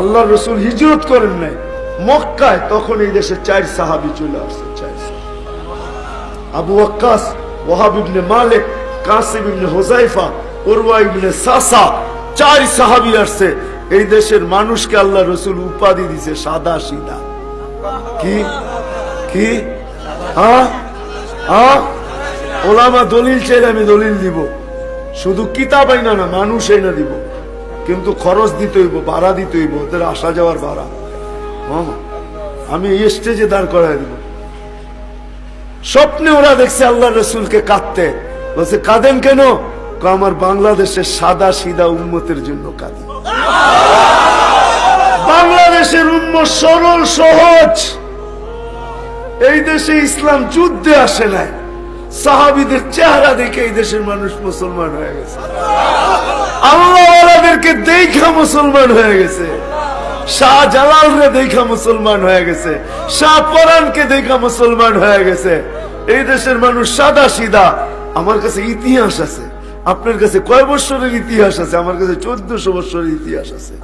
আল্লাহ রসুল হিজরত করেন নাই মক্কায়, তখন এই দেশে 4 সাহাবী চলে আসছে। 4 আবু ওয়াক্কাস, ওয়াহাব ইবনে মালিক, কাসিম ইবনে হুযায়ফা, উরওয়া ইবনে সাসা, 4 সাহাবী আসছে। এই দেশের মানুষকে আল্লাহ রসুল উপাধি দিছে সাদা সিধা। কি কি ওলামা দলিল চাইলে আমি দলিল দিব, শুধু কিতাব আইনা না, মানুষ আইনা দিব, কিন্তু খরচ দিতে হইব, ভাড়া দিতে হইব, ওদের আসা যাওয়ার ভাড়া। আমি এই স্টেজে দাঁড় করাই দিব। স্বপ্নে ওরা দেখছে আল্লাহ রসুলকে কাঁদতে, বলছে কাঁদেন কেন? আমার বাংলাদেশের সাদা সিধা উম্মতের জন্য কাঁদি। বাংলাদেশের উম্মত সরল সহজ। এই দেশে ইসলাম যুদ্ধে আসে নাই, সাহাবীদের চেহারা দেখে এই দেশের মানুষ মুসলমান হয়ে গেছে। আল্লাহওয়ালাদেরকে দেখা মুসলমান হয়ে গেছে। শাহজালাল রে দেখা মুসলমান হয়ে গেছে, শাহ পরানকে দেখা মুসলমান হয়ে গেছে। এই দেশের মানুষ সাদা সিধা। আমার কাছে ইতিহাস আছে, আপনার কাছে কয় বছরের ইতিহাস আছে? আমার কাছে 1400 বছরের ইতিহাস আছে।